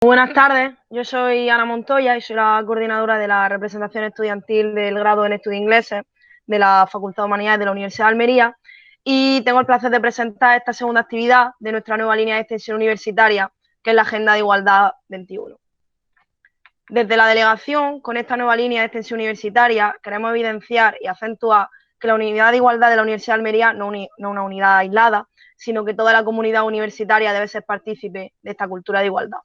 Buenas tardes, yo soy Ana Montoya y soy la coordinadora de la representación estudiantil del grado en Estudios Ingleses de la Facultad de Humanidades de la Universidad de Almería y tengo el placer de presentar esta segunda actividad de nuestra nueva línea de extensión universitaria, que es la Agenda de Igualdad 21. Desde la delegación, con esta nueva línea de extensión universitaria, queremos evidenciar y acentuar que la unidad de igualdad de la Universidad de Almería no es una unidad aislada, sino que toda la comunidad universitaria debe ser partícipe de esta cultura de igualdad.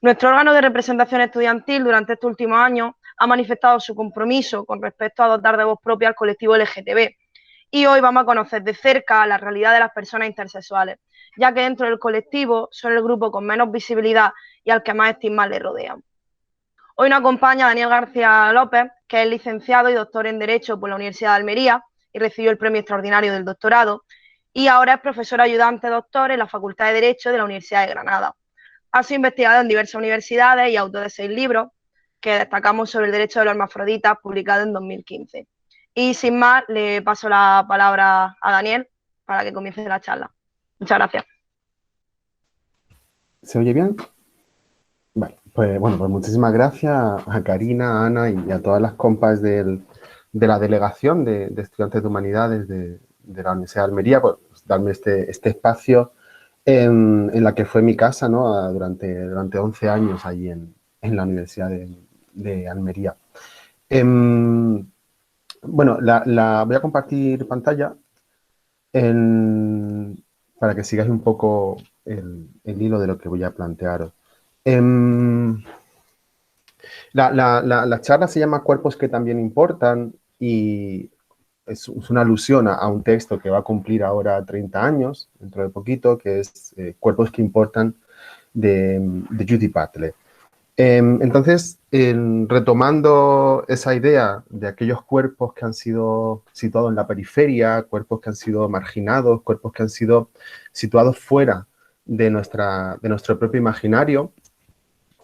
Nuestro órgano de representación estudiantil durante estos últimos años ha manifestado su compromiso con respecto a dotar de voz propia al colectivo LGTB y hoy vamos a conocer de cerca la realidad de las personas intersexuales, ya que dentro del colectivo son el grupo con menos visibilidad y al que más estigmas le rodean. Hoy nos acompaña Daniel García López, que es licenciado y doctor en Derecho por la Universidad de Almería y recibió el premio extraordinario del doctorado, y ahora es profesor ayudante doctor en la Facultad de Derecho de la Universidad de Granada. Ha sido investigado en diversas universidades y autor de 6 libros, que destacamos sobre el derecho de los hermafroditas, publicado en 2015. Y sin más, le paso la palabra a Daniel para que comience la charla. Muchas gracias. ¿Se oye bien? Vale, pues bueno, pues muchísimas gracias a Karina, a Ana y a todas las compas de la delegación de estudiantes de humanidades de la Universidad de Almería por darme este espacio en la que fue mi casa, ¿no? Durante 11 años allí en la Universidad de Almería. Bueno, voy a compartir pantalla para que sigáis un poco el hilo de lo que voy a plantearos. La charla se llama Cuerpos que también importan y es una alusión a un texto que va a cumplir ahora 30 años, dentro de poquito, que es Cuerpos que importan de Judith Butler. Entonces, retomando esa idea de aquellos cuerpos que han sido situados en la periferia, cuerpos que han sido marginados, cuerpos que han sido situados fuera de nuestro propio imaginario,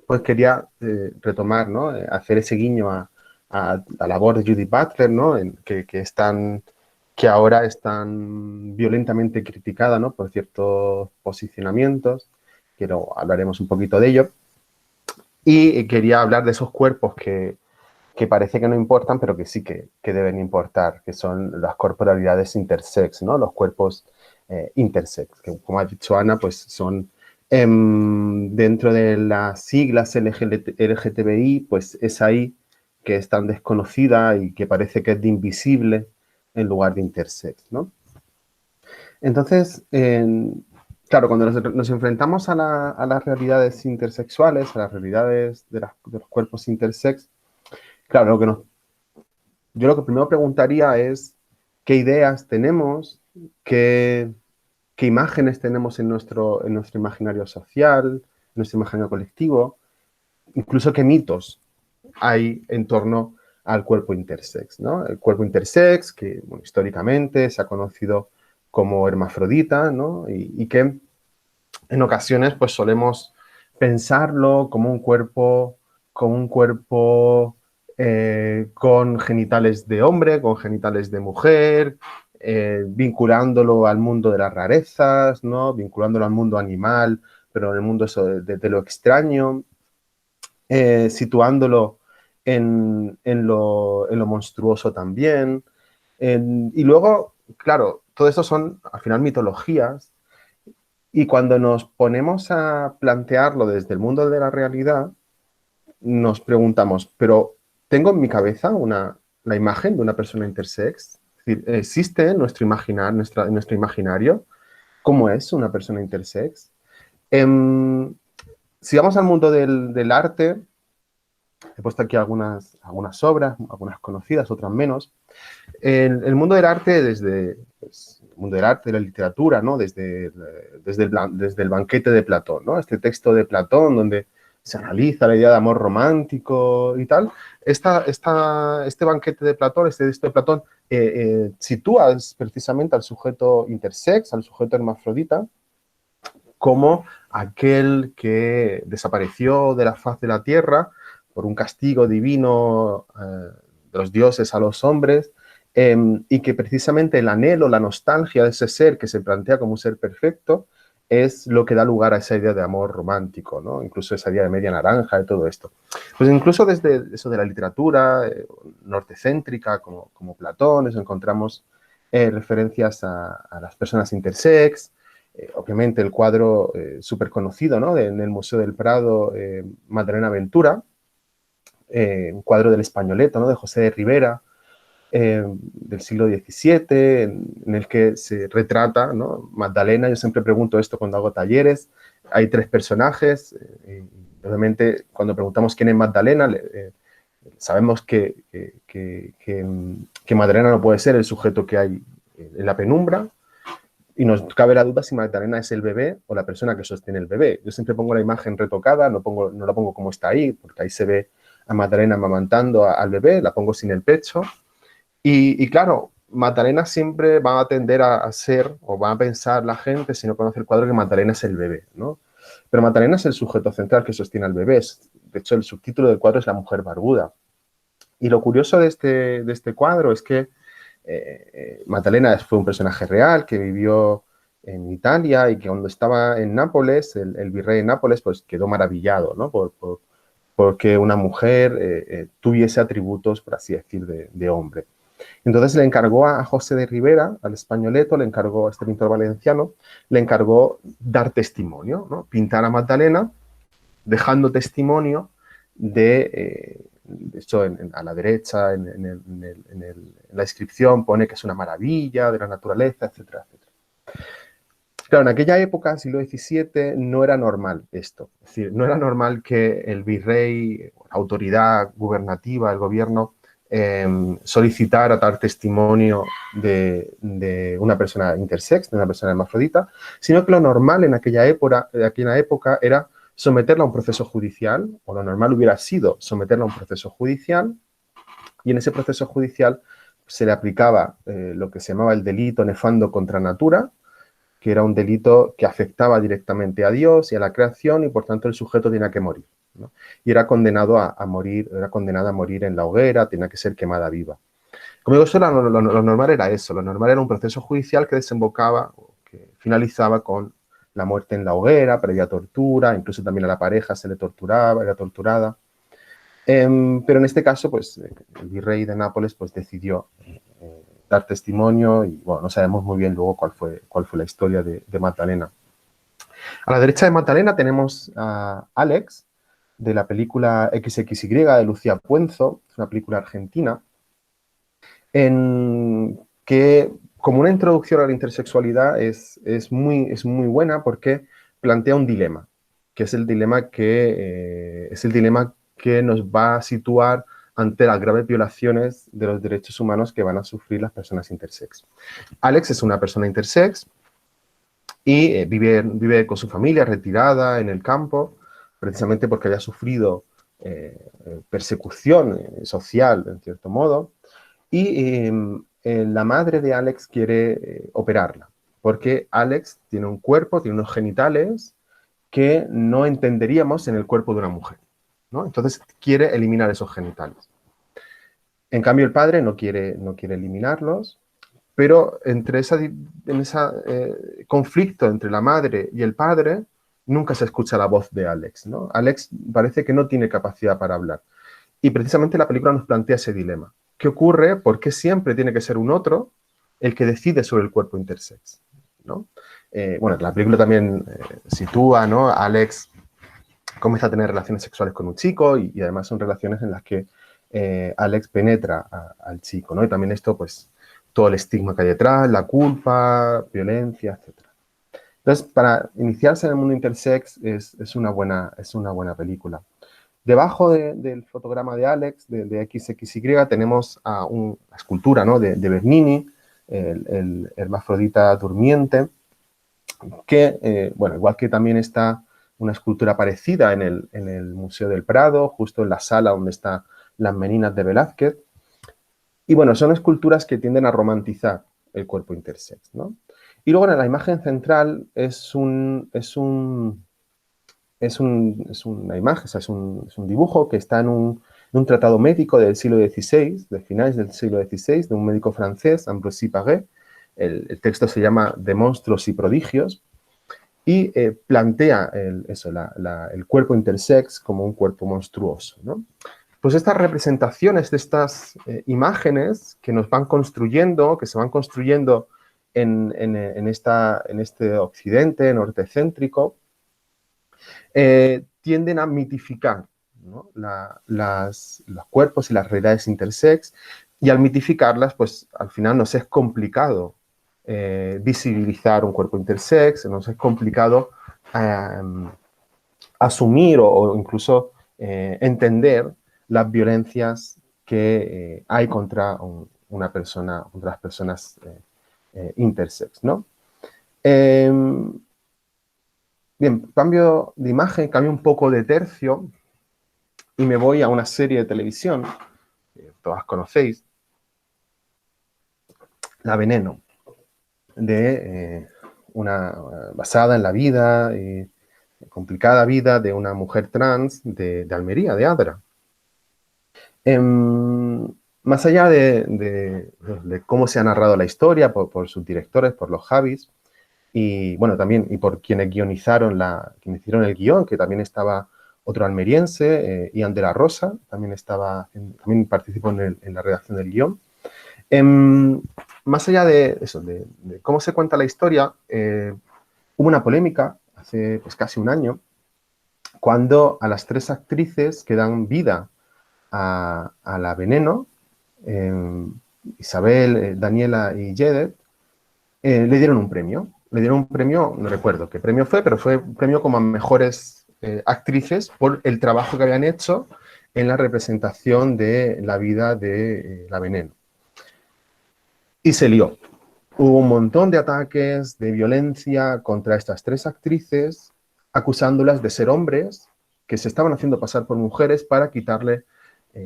pues quería retomar, ¿no? Hacer ese guiño a la labor de Judith Butler, ¿no? Que ahora es tan violentamente criticada, ¿no? Por ciertos posicionamientos, hablaremos un poquito de ello. Y quería hablar de esos cuerpos que parece que no importan, pero que sí que deben importar, que son las corporalidades intersex, ¿no? Los cuerpos intersex, que como ha dicho Ana, pues son dentro de las siglas LGTBI, pues es ahí que es tan desconocida y que parece que es de invisible en lugar de intersex, ¿no? Entonces, claro, cuando nos enfrentamos a las realidades intersexuales, a las realidades de los cuerpos intersex, claro, yo lo que primero preguntaría es qué ideas tenemos, qué imágenes tenemos en nuestro imaginario social, en nuestro imaginario colectivo, incluso qué mitos hay en torno al cuerpo intersex, ¿no? El cuerpo intersex, que bueno, históricamente se ha conocido como hermafrodita, ¿no? Y que en ocasiones pues solemos pensarlo como un cuerpo con genitales de hombre, con genitales de mujer, vinculándolo al mundo de las rarezas, ¿no? Vinculándolo al mundo animal, pero en el mundo eso de lo extraño, situándolo en lo monstruoso también. Y luego, claro, todo eso son al final mitologías y cuando nos ponemos a plantearlo desde el mundo de la realidad, nos preguntamos, pero ¿tengo en mi cabeza la imagen de una persona intersex? Es decir, ¿existe en nuestro imaginario cómo es una persona intersex? Si vamos al mundo del arte, he puesto aquí algunas obras, algunas conocidas, otras menos. El mundo del arte, el mundo del arte, de la literatura, ¿no? Desde el banquete de Platón, ¿no? Este texto de Platón donde se analiza la idea de amor romántico y tal. Este banquete de Platón, este texto de Platón, sitúa precisamente al sujeto intersex, al sujeto hermafrodita, como aquel que desapareció de la faz de la tierra por un castigo divino de los dioses a los hombres, y que precisamente el anhelo, la nostalgia de ese ser que se plantea como un ser perfecto, es lo que da lugar a esa idea de amor romántico, ¿no? Incluso esa idea de media naranja y todo esto. Pues incluso desde eso de la literatura nortecéntrica, como Platón, eso encontramos referencias a las personas intersex, obviamente el cuadro súper conocido, ¿no? En el Museo del Prado, Madalena Ventura, un cuadro del Españoleto, ¿no? De José de Rivera, del siglo XVII, en el que se retrata, ¿no? Magdalena. Yo siempre pregunto esto cuando hago talleres. Hay tres personajes. Obviamente, cuando preguntamos quién es Magdalena, sabemos que Magdalena no puede ser el sujeto que hay en la penumbra. Y nos cabe la duda si Magdalena es el bebé o la persona que sostiene el bebé. Yo siempre pongo la imagen retocada, no la pongo como está ahí, porque ahí se ve a Magdalena amamantando al bebé, la pongo sin el pecho. Y claro, Magdalena siempre va a tender a ser, o va a pensar la gente, si no conoce el cuadro, que Magdalena es el bebé, ¿no? Pero Magdalena es el sujeto central que sostiene al bebé. De hecho, el subtítulo del cuadro es La mujer barbuda. Y lo curioso de este cuadro es que Magdalena fue un personaje real que vivió en Italia y que cuando estaba en Nápoles, el virrey de Nápoles, pues quedó maravillado, ¿no? Porque una mujer tuviese atributos, por así decir, de hombre. Entonces le encargó a José de Rivera, al Españoleto, le encargó a este pintor valenciano, le encargó dar testimonio, ¿no? Pintar a Magdalena, dejando testimonio de hecho, a la derecha, en la inscripción, pone que es una maravilla de la naturaleza, etcétera, etcétera. Claro, en aquella época, siglo XVII, no era normal esto. Es decir, no era normal que el virrey, la autoridad gubernativa, el gobierno, solicitara dar testimonio de una persona intersex, de una persona hermafrodita, sino que lo normal en aquella época era someterla a un proceso judicial, o lo normal hubiera sido someterla a un proceso judicial, y en ese proceso judicial se le aplicaba lo que se llamaba el delito nefando contra natura, que era un delito que afectaba directamente a Dios y a la creación, y por tanto el sujeto tenía que morir, ¿no? Y era condenado a morir, era condenada a morir en la hoguera, tenía que ser quemada viva. Como digo, lo normal era eso, lo normal era un proceso judicial que desembocaba, que finalizaba con la muerte en la hoguera, previa tortura, incluso también a la pareja se le torturaba, era torturada. Pero en este caso, pues, el virrey de Nápoles pues, decidió dar testimonio y, bueno, no sabemos muy bien luego cuál fue la historia de Magdalena. A la derecha de Magdalena tenemos a Alex, de la película XXY de Lucía Puenzo, es una película argentina, en que como una introducción a la intersexualidad es muy buena porque plantea un dilema, que es el dilema que nos va a situar ante las graves violaciones de los derechos humanos que van a sufrir las personas intersex. Alex es una persona intersex y vive con su familia retirada en el campo, precisamente porque había sufrido persecución social, en cierto modo, y la madre de Alex quiere operarla, porque Alex tiene un cuerpo, tiene unos genitales que no entenderíamos en el cuerpo de una mujer, ¿no? Entonces quiere eliminar esos genitales. En cambio, el padre no quiere eliminarlos, pero en ese conflicto entre la madre y el padre nunca se escucha la voz de Alex, ¿no? Alex parece que no tiene capacidad para hablar. Y precisamente la película nos plantea ese dilema. ¿Qué ocurre? ¿Por qué siempre tiene que ser un otro el que decide sobre el cuerpo intersex, ¿no? Bueno, la película también sitúa, ¿no? A Alex comienza a tener relaciones sexuales con un chico y además son relaciones en las que Alex penetra al chico, ¿no? Y también esto, pues, todo el estigma que hay detrás, la culpa, violencia, etc. Entonces, para iniciarse en el mundo intersex es una buena película. Debajo del fotograma de Alex, de XXY, tenemos a una escultura, ¿no? de Bernini, el hermafrodita durmiente, que, bueno, igual que también está una escultura parecida en el Museo del Prado, justo en la sala donde están las Meninas de Velázquez. Y bueno, son esculturas que tienden a romantizar el cuerpo intersex, ¿no? Y luego en la imagen central es una imagen, o sea, es un dibujo que está en un tratado médico del siglo XVI, de finales del siglo XVI, de un médico francés, Ambroise Paré. El texto se llama De monstruos y prodigios. y plantea el cuerpo intersex como un cuerpo monstruoso, ¿no? Pues estas representaciones de estas imágenes que nos van construyendo, que se van construyendo en este occidente nortecéntrico, tienden a mitificar, ¿no? Los cuerpos y las realidades intersex, y al mitificarlas, pues al final nos es complicado visibilizar un cuerpo intersex, nos es complicado asumir o incluso entender las violencias que hay contra una persona, contra las personas intersex, ¿no? Bien, cambio de imagen, cambio un poco de tercio y me voy a una serie de televisión que todas conocéis, La Veneno, basada en la vida, complicada vida de una mujer trans de Almería, de Adra. Más allá de cómo se ha narrado la historia por sus directores, por los Javis, y bueno, también y por quienes guionizaron quienes hicieron el guión, que también estaba otro almeriense, Ian de la Rosa, también participó en la redacción del guión. Más allá de eso, de cómo se cuenta la historia, hubo una polémica hace pues, casi un año, cuando a las 3 actrices que dan vida a La Veneno, Isabel, Daniela y Jedet, le dieron un premio. Le dieron un premio, no recuerdo qué premio fue, pero fue un premio como a mejores actrices por el trabajo que habían hecho en la representación de la vida de La Veneno. Y se lió. Hubo un montón de ataques, de violencia contra estas 3 actrices, acusándolas de ser hombres que se estaban haciendo pasar por mujeres para quitarle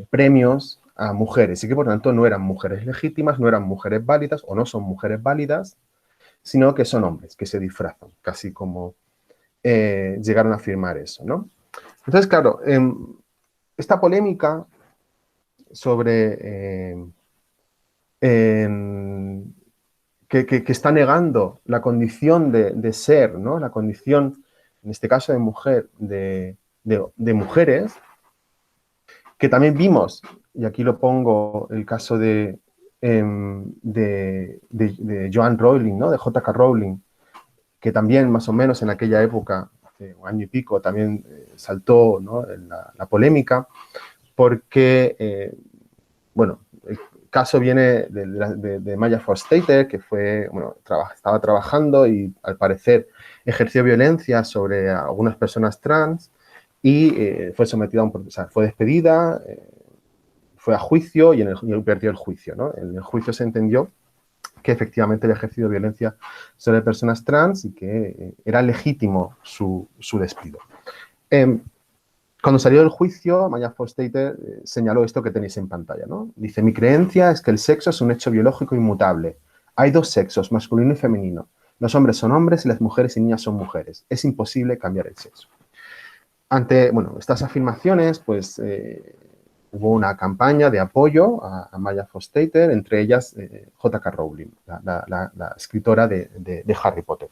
premios a mujeres y que por tanto no eran mujeres legítimas, no eran mujeres válidas o no son mujeres válidas, sino que son hombres que se disfrazan, casi como llegaron a afirmar eso, ¿no? Entonces, claro, esta polémica sobre que está negando la condición de ser, ¿no? La condición, en este caso de mujer, de mujeres, que también vimos, y aquí lo pongo, el caso de Joanne Rowling, ¿no? De J.K. Rowling, que también más o menos en aquella época, hace un año y pico, también saltó, ¿no? la polémica, porque, bueno, el caso viene de Maya Forstater, que fue, bueno, estaba trabajando y al parecer ejerció violencia sobre algunas personas trans y fue sometida a un proceso, o sea, fue despedida, fue a juicio y perdió el juicio, ¿no? En el juicio se entendió que efectivamente había ejercido violencia sobre personas trans y que era legítimo su despido. Cuando salió del juicio, Maya Forstater señaló esto que tenéis en pantalla, ¿no? Dice, mi creencia es que el sexo es un hecho biológico inmutable. Hay 2 sexos, masculino y femenino. Los hombres son hombres y las mujeres y niñas son mujeres. Es imposible cambiar el sexo. Ante, bueno, estas afirmaciones, pues hubo una campaña de apoyo a Maya Forstater, entre ellas J.K. Rowling, la escritora de Harry Potter.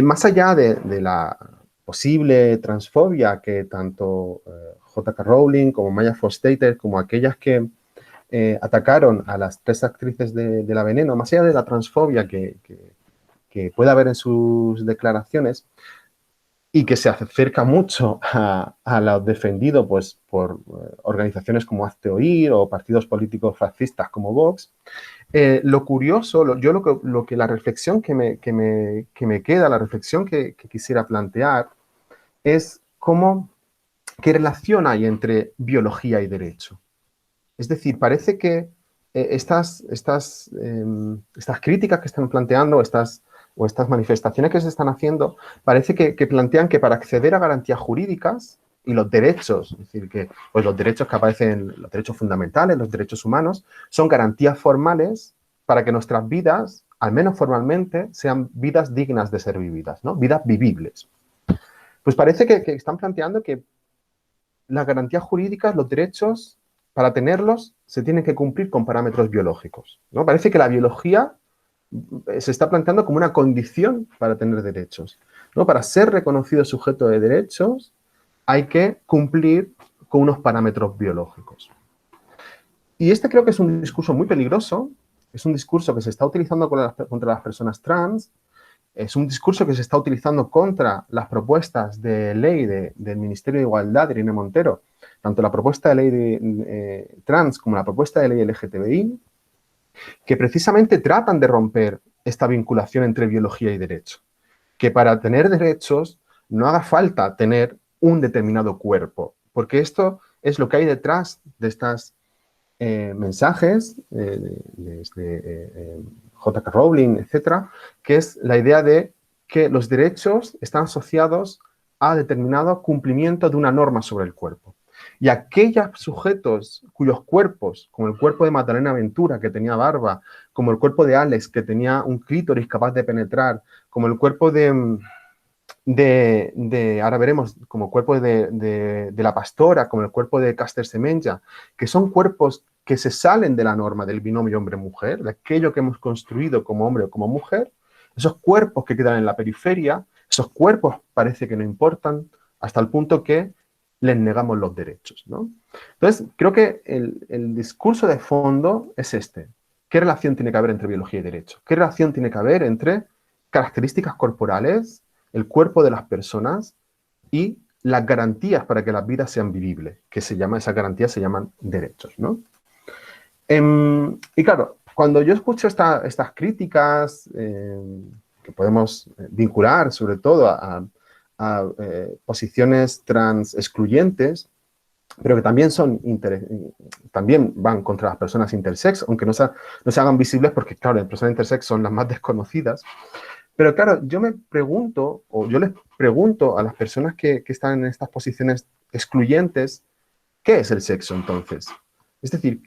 Más allá de la posible transfobia que tanto J.K. Rowling como Maya Forstater, como aquellas que atacaron a las 3 actrices de La Veneno, más allá de la transfobia que pueda haber en sus declaraciones, y que se acerca mucho a lo defendido pues, por organizaciones como Hazte Oír o partidos políticos fascistas como Vox, lo curioso, la reflexión que me queda, la reflexión que quisiera plantear es qué relación hay entre biología y derecho. Es decir, parece que estas críticas que están planteando, o estas manifestaciones que se están haciendo, parece que plantean que para acceder a garantías jurídicas y los derechos, es decir, que pues los derechos que aparecen, los derechos fundamentales, los derechos humanos, son garantías formales para que nuestras vidas, al menos formalmente, sean vidas dignas de ser vividas, ¿no? Vidas vivibles. Pues parece que están planteando que las garantías jurídicas, los derechos, para tenerlos, se tienen que cumplir con parámetros biológicos, ¿no? Parece que la biología se está planteando como una condición para tener derechos, ¿no? Para ser reconocido sujeto de derechos hay que cumplir con unos parámetros biológicos. Y este creo que es un discurso muy peligroso, es un discurso que se está utilizando contra las personas trans, es un discurso que se está utilizando contra las propuestas de ley del Ministerio de Igualdad de Irene Montero, tanto la propuesta de ley de trans como la propuesta de ley LGTBI, que precisamente tratan de romper esta vinculación entre biología y derecho. Que para tener derechos no haga falta tener un determinado cuerpo, porque esto es lo que hay detrás de estos mensajes desde J.K. Rowling, etcétera, que es la idea de que los derechos están asociados a determinado cumplimiento de una norma sobre el cuerpo. Y aquellos sujetos cuyos cuerpos, como el cuerpo de Magdalena Ventura, que tenía barba, como el cuerpo de Alex, que tenía un clítoris capaz de penetrar, como el cuerpo ahora veremos, como el cuerpo de la pastora, como el cuerpo de Caster Semenya, que son cuerpos que se salen de la norma del binomio hombre-mujer, de aquello que hemos construido como hombre o como mujer, esos cuerpos que quedan en la periferia, esos cuerpos parece que no importan, hasta el punto que les negamos los derechos, ¿no? Entonces, creo que el discurso de fondo es este. ¿Qué relación tiene que haber entre biología y derecho? ¿Qué relación tiene que haber entre características corporales, el cuerpo de las personas y las garantías para que las vidas sean vivibles, esas garantías se llaman derechos, ¿no? Y claro, cuando yo escucho estas críticas que podemos vincular sobre todo a posiciones trans excluyentes, pero que también también van contra las personas intersex, aunque no se hagan visibles porque, claro, las personas intersex son las más desconocidas. Pero claro, yo me pregunto, o yo les pregunto a las personas que están en estas posiciones excluyentes, ¿qué es el sexo entonces? Es decir,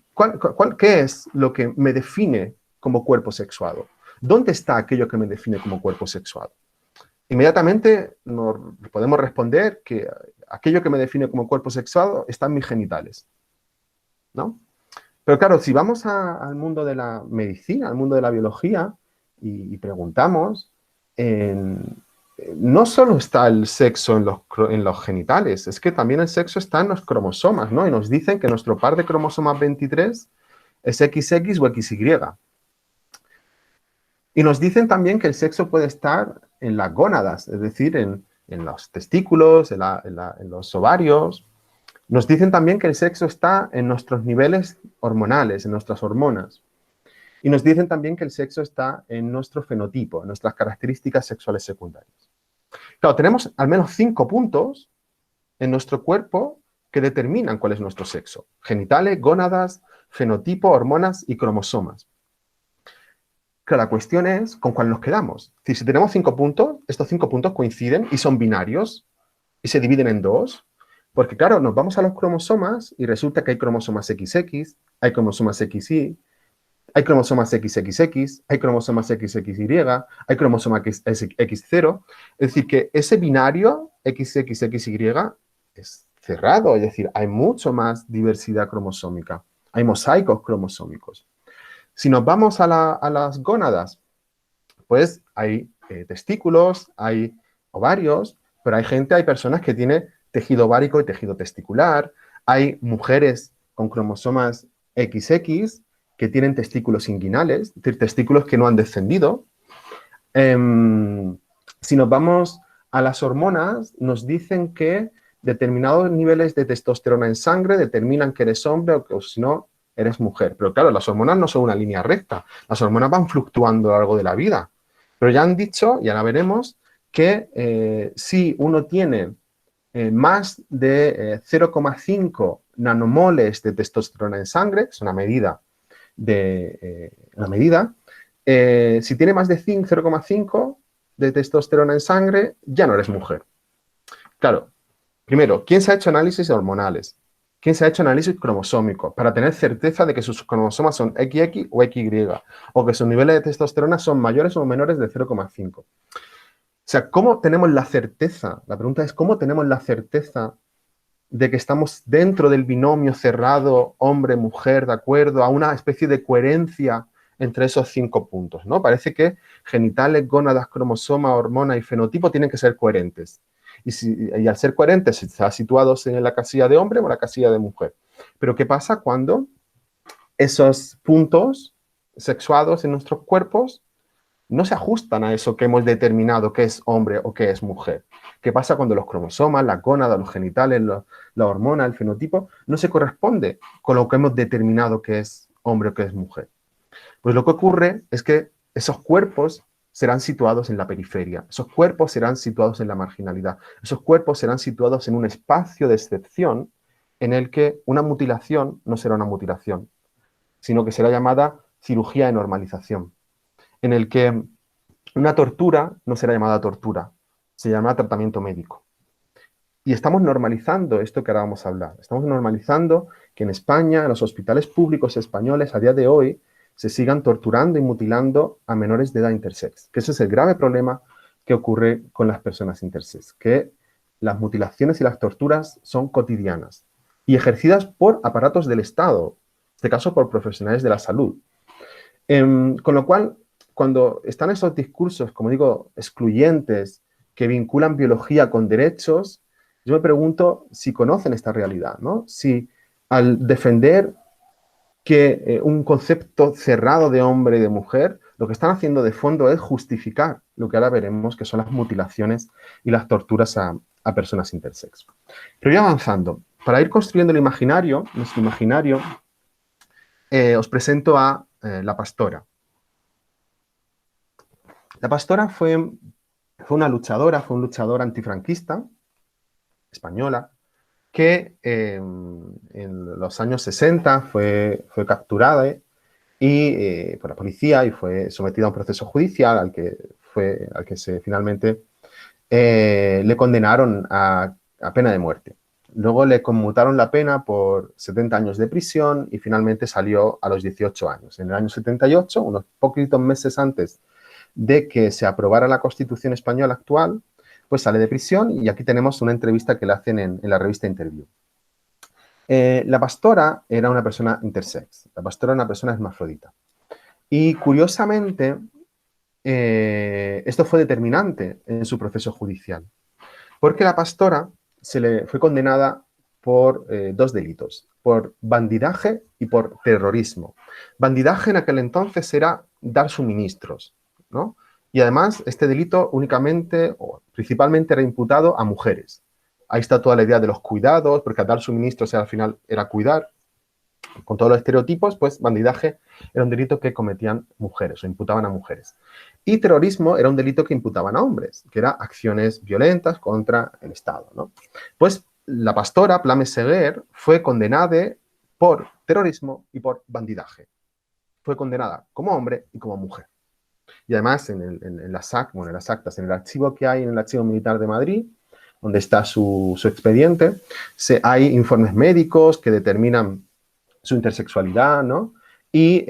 ¿qué es lo que me define como cuerpo sexuado? ¿Dónde está aquello que me define como cuerpo sexuado? Inmediatamente nos podemos responder que aquello que me define como cuerpo sexuado está en mis genitales, ¿no? Pero claro, si vamos al mundo de la medicina, al mundo de la biología, y preguntamos, no solo está el sexo en los genitales, es que también el sexo está en los cromosomas, ¿no? Y nos dicen que nuestro par de cromosomas 23 es XX o XY. Y nos dicen también que el sexo puede estar en las gónadas, es decir, en los testículos, en los ovarios. Nos dicen también que el sexo está en nuestros niveles hormonales, en nuestras hormonas. Y nos dicen también que el sexo está en nuestro fenotipo, en nuestras características sexuales secundarias. Claro, tenemos al menos 5 puntos en nuestro cuerpo que determinan cuál es nuestro sexo. Genitales, gónadas, fenotipo, hormonas y cromosomas. Claro, la cuestión es con cuál nos quedamos. Es decir, si tenemos 5 puntos, estos 5 puntos coinciden y son binarios y se dividen en 2. Porque claro, nos vamos a los cromosomas y resulta que hay cromosomas XX, hay cromosomas XY, hay cromosomas XXX, hay cromosomas XXY, hay cromosomas X0. Es decir, que ese binario XXXY es cerrado, es decir, hay mucho más diversidad cromosómica, hay mosaicos cromosómicos. Si nos vamos a las gónadas, pues hay testículos, hay ovarios, pero hay personas que tienen tejido ovárico y tejido testicular, hay mujeres con cromosomas XX que tienen testículos inguinales, es decir, testículos que no han descendido. Si nos vamos a las hormonas, nos dicen que determinados niveles de testosterona en sangre determinan que eres hombre o si no, eres mujer. Pero claro, las hormonas no son una línea recta, las hormonas van fluctuando a lo largo de la vida. Pero ya han dicho, y ahora veremos, que si uno tiene más de 0,5 nanomoles de testosterona en sangre, es una medida, si tiene más de 0,5 de testosterona en sangre, ya no eres mujer. Claro, primero, ¿quién se ha hecho análisis hormonales? ¿Quién se ha hecho análisis cromosómicos para tener certeza de que sus cromosomas son XX o XY o que sus niveles de testosterona son mayores o menores de 0,5? O sea, ¿cómo tenemos la certeza? La pregunta es, ¿cómo tenemos la certeza de que estamos dentro del binomio cerrado hombre-mujer, de acuerdo a una especie de coherencia entre esos 5 puntos, ¿no? Parece que genitales, gónadas, cromosoma, hormona y fenotipo tienen que ser coherentes. Y al ser coherentes, están situados en la casilla de hombre o la casilla de mujer. Pero ¿qué pasa cuando esos puntos sexuados en nuestros cuerpos no se ajustan a eso que hemos determinado que es hombre o que es mujer? ¿Qué pasa cuando los cromosomas, las gónadas, los genitales, la hormona, el fenotipo, no se corresponde con lo que hemos determinado que es hombre o que es mujer? Pues lo que ocurre es que esos cuerpos serán situados en la periferia, esos cuerpos serán situados en la marginalidad, esos cuerpos serán situados en un espacio de excepción en el que una mutilación no será una mutilación, sino que será llamada cirugía de normalización, en el que una tortura no será llamada tortura, se llamará tratamiento médico. Y estamos normalizando esto que ahora vamos a hablar. Estamos normalizando que en España, en los hospitales públicos españoles, a día de hoy, se sigan torturando y mutilando a menores de edad intersex. Que ese es el grave problema que ocurre con las personas intersex, que las mutilaciones y las torturas son cotidianas y ejercidas por aparatos del Estado, en este caso por profesionales de la salud. Con lo cual, cuando están esos discursos, como digo, excluyentes, que vinculan biología con derechos, yo me pregunto si conocen esta realidad, ¿no? Si al defender que un concepto cerrado de hombre y de mujer, lo que están haciendo de fondo es justificar lo que ahora veremos, que son las mutilaciones y las torturas a personas intersex. Pero voy avanzando. Para ir construyendo el imaginario, nuestro imaginario, os presento a La Pastora. La Pastora fue una luchadora, fue un luchador antifranquista, española, que en los años 60 fue capturada por la policía y fue sometida a un proceso judicial al que finalmente le condenaron a pena de muerte. Luego le conmutaron la pena por 70 años de prisión y finalmente salió a los 18 años. En el año 78, unos poquitos meses antes de que se aprobara la Constitución española actual, pues sale de prisión y aquí tenemos una entrevista que le hacen en la revista Interview. La Pastora era una persona intersex, la Pastora era una persona hermafrodita. Y curiosamente, esto fue determinante en su proceso judicial, porque la Pastora se le fue condenada por 2 delitos, por bandidaje y por terrorismo. Bandidaje en aquel entonces era dar suministros, ¿no? Y además este delito únicamente o principalmente era imputado a mujeres. Ahí está toda la idea de los cuidados, porque dar suministros al final era cuidar. Con todos los estereotipos, pues bandidaje era un delito que cometían mujeres o imputaban a mujeres. Y terrorismo era un delito que imputaban a hombres, que era acciones violentas contra el Estado, ¿no? Pues la Pastora, Plame Seguer, fue condenada por terrorismo y por bandidaje. Fue condenada como hombre y como mujer. Y además en las actas, en el archivo que hay en el Archivo Militar de Madrid, donde está su expediente, hay informes médicos que determinan su intersexualidad, ¿no? Y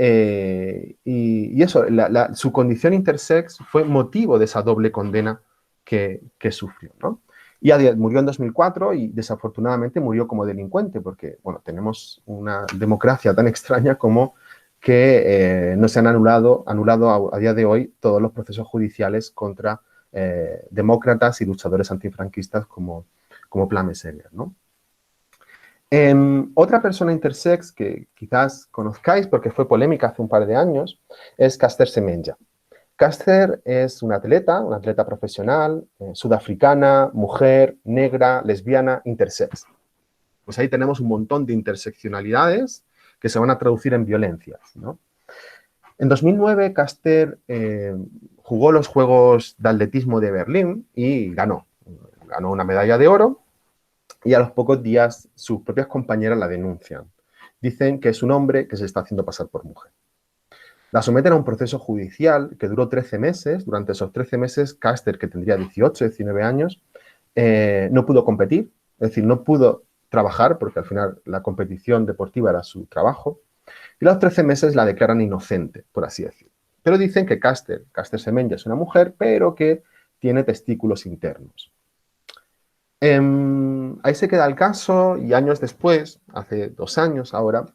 eso, su condición intersex fue motivo de esa doble condena que sufrió, ¿no? Y murió en 2004 y desafortunadamente murió como delincuente porque, bueno, tenemos una democracia tan extraña como que no se han anulado a día de hoy todos los procesos judiciales contra demócratas y luchadores antifranquistas como Plame Seguer, ¿no? Otra persona intersex que quizás conozcáis porque fue polémica hace un par de años es Caster Semenya. Caster es una atleta profesional, sudafricana, mujer, negra, lesbiana, intersex. Pues ahí tenemos un montón de interseccionalidades que se van a traducir en violencias, ¿no? En 2009, Caster jugó los Juegos de Atletismo de Berlín y ganó una medalla de oro. Y a los pocos días sus propias compañeras la denuncian. Dicen que es un hombre que se está haciendo pasar por mujer. La someten a un proceso judicial que duró 13 meses. Durante esos 13 meses, Caster, que tendría 18, 19 años, no pudo competir, es decir, no pudo trabajar, porque al final la competición deportiva era su trabajo. Y a los 13 meses la declaran inocente, por así decirlo. Pero dicen que Caster Semenya es una mujer, pero que tiene testículos internos. Ahí se queda el caso y años después, hace 2 años ahora,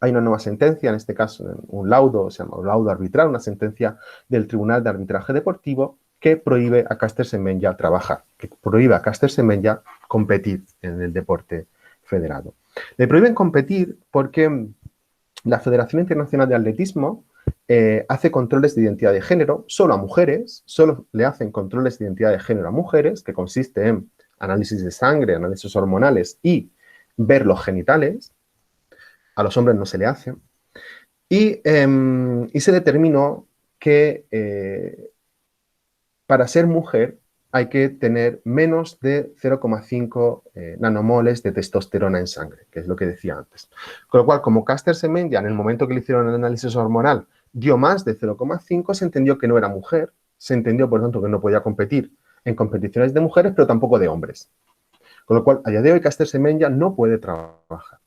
Hay una nueva sentencia, en este caso un laudo, se llama un laudo arbitral, una sentencia del Tribunal de Arbitraje Deportivo que prohíbe a Caster Semenya trabajar, que prohíbe a Caster Semenya competir en el deporte federado. Le prohíben competir porque la Federación Internacional de Atletismo hace controles de identidad de género solo a mujeres, solo le hacen controles de identidad de género a mujeres, que consiste en análisis de sangre, análisis hormonales y ver los genitales. A los hombres no se le hace. Y se determinó que para ser mujer hay que tener menos de 0,5 nanomoles de testosterona en sangre, que es lo que decía antes. Con lo cual, como Caster Semenya, en el momento que le hicieron el análisis hormonal, dio más de 0,5, se entendió que no era mujer, se entendió, por lo tanto, que no podía competir en competiciones de mujeres, pero tampoco de hombres. Con lo cual, a día de hoy, Caster Semenya no puede trabajar.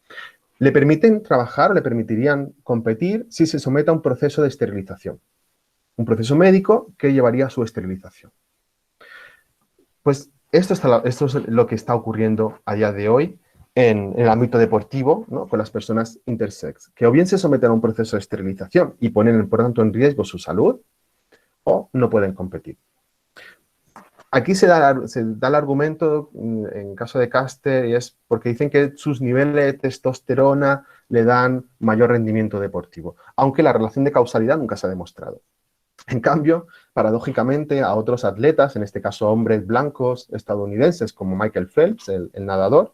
Le permiten trabajar o le permitirían competir si se somete a un proceso de esterilización. Un proceso médico que llevaría a su esterilización. Pues esto es lo que está ocurriendo a día de hoy en el ámbito deportivo, ¿no?, con las personas intersex, que o bien se someten a un proceso de esterilización y ponen, por tanto, en riesgo su salud, o no pueden competir. Aquí se da el argumento, en caso de Caster, y es porque dicen que sus niveles de testosterona le dan mayor rendimiento deportivo, aunque la relación de causalidad nunca se ha demostrado. En cambio, paradójicamente, a otros atletas, en este caso hombres blancos estadounidenses como Michael Phelps, el nadador,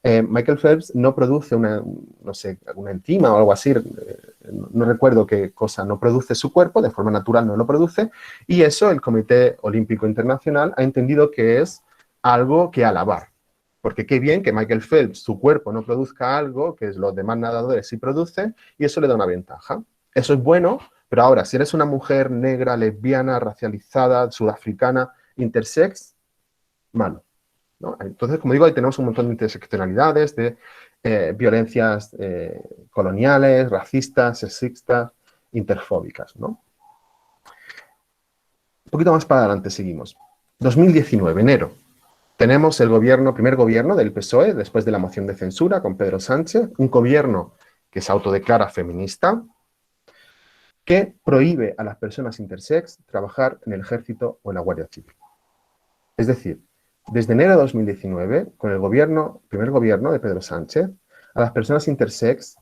Michael Phelps no produce una enzima o algo así, no recuerdo qué cosa, no produce su cuerpo, de forma natural no lo produce, y eso el Comité Olímpico Internacional ha entendido que es algo que alabar. Porque qué bien que Michael Phelps, su cuerpo, no produzca algo que los demás nadadores sí producen, y eso le da una ventaja. Eso es bueno, pero ahora, si eres una mujer negra, lesbiana, racializada, sudafricana, intersex, malo, ¿no? Entonces, como digo, ahí tenemos un montón de interseccionalidades, de violencias coloniales, racistas, sexistas, interfóbicas, ¿no? Un poquito más para adelante seguimos. 2019, enero. Tenemos el primer gobierno del PSOE, después de la moción de censura con Pedro Sánchez, un gobierno que se autodeclara feminista, que prohíbe a las personas intersex trabajar en el ejército o en la Guardia Civil. Es decir, desde enero de 2019, con el primer gobierno de Pedro Sánchez, a las personas intersex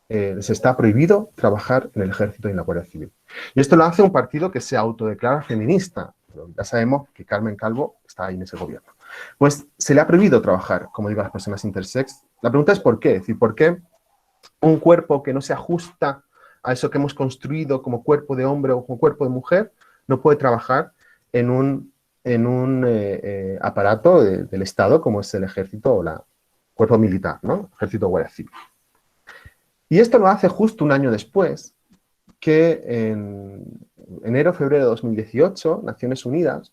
les está prohibido trabajar en el ejército y en la Guardia Civil. Y esto lo hace un partido que se autodeclara feminista. Pero ya sabemos que Carmen Calvo está ahí en ese gobierno. Pues se le ha prohibido trabajar, como digo, a las personas intersex. La pregunta es ¿por qué? Es decir, ¿por qué un cuerpo que no se ajusta a eso que hemos construido como cuerpo de hombre o como cuerpo de mujer no puede trabajar en un aparato del Estado como es el ejército o el cuerpo militar, ¿no? Ejército o Guardia Civil? Y esto lo hace justo un año después que en enero-febrero de 2018 Naciones Unidas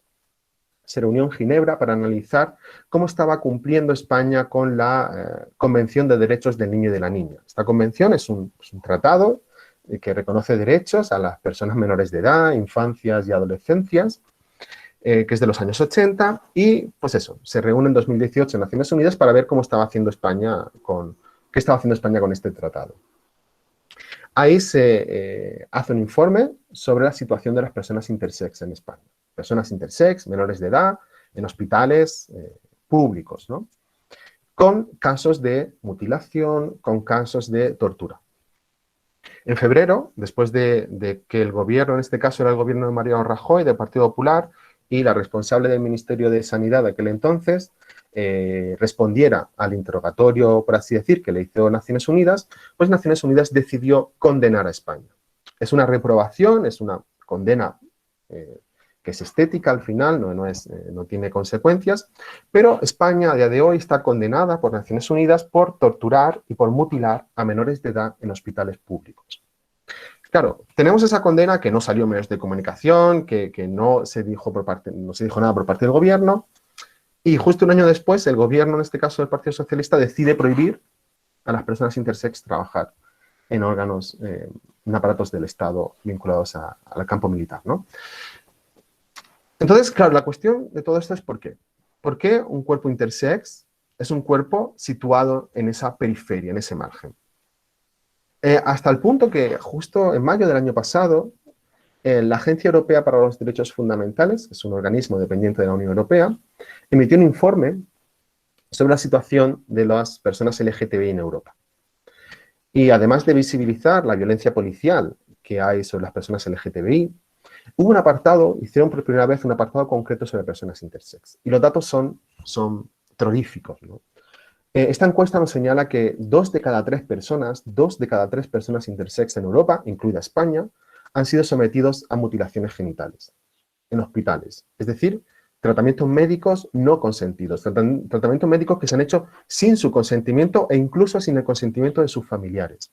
se reunió en Ginebra para analizar cómo estaba cumpliendo España con la Convención de Derechos del Niño y de la Niña. Esta convención es un tratado que reconoce derechos a las personas menores de edad, infancias y adolescencias, que es de los años 80, y pues eso, se reúne en 2018 en Naciones Unidas para ver cómo estaba haciendo España qué estaba haciendo España con este tratado. Ahí se hace un informe sobre la situación de las personas intersex en España. Personas intersex, menores de edad, en hospitales públicos, ¿no? Con casos de mutilación, con casos de tortura. En febrero, después de que el gobierno, en este caso era el gobierno de Mariano Rajoy, del Partido Popular, y la responsable del Ministerio de Sanidad de aquel entonces, respondiera al interrogatorio, por así decir, que le hizo Naciones Unidas, pues Naciones Unidas decidió condenar a España. Es una reprobación, es una condena que es estética al final, no tiene consecuencias, pero España a día de hoy está condenada por Naciones Unidas por torturar y por mutilar a menores de edad en hospitales públicos. Claro, tenemos esa condena que no salió en medios de comunicación, que no se dijo nada por parte del gobierno, y justo un año después el gobierno, en este caso del Partido Socialista, decide prohibir a las personas intersex trabajar en órganos, en aparatos del Estado vinculados al campo militar, ¿no? Entonces, claro, la cuestión de todo esto es ¿por qué? ¿Por qué un cuerpo intersex es un cuerpo situado en esa periferia, en ese margen? Hasta el punto que justo en mayo del año pasado, la Agencia Europea para los Derechos Fundamentales, que es un organismo dependiente de la Unión Europea, emitió un informe sobre la situación de las personas LGTBI en Europa. Y además de visibilizar la violencia policial que hay sobre las personas LGTBI, hubo un apartado, hicieron por primera vez un apartado concreto sobre personas intersex. Y los datos son terroríficos, ¿no? Esta encuesta nos señala que 2 de cada 3 personas intersex en Europa, incluida España, han sido sometidos a mutilaciones genitales en hospitales. Es decir, tratamientos médicos no consentidos, tratamientos médicos que se han hecho sin su consentimiento e incluso sin el consentimiento de sus familiares.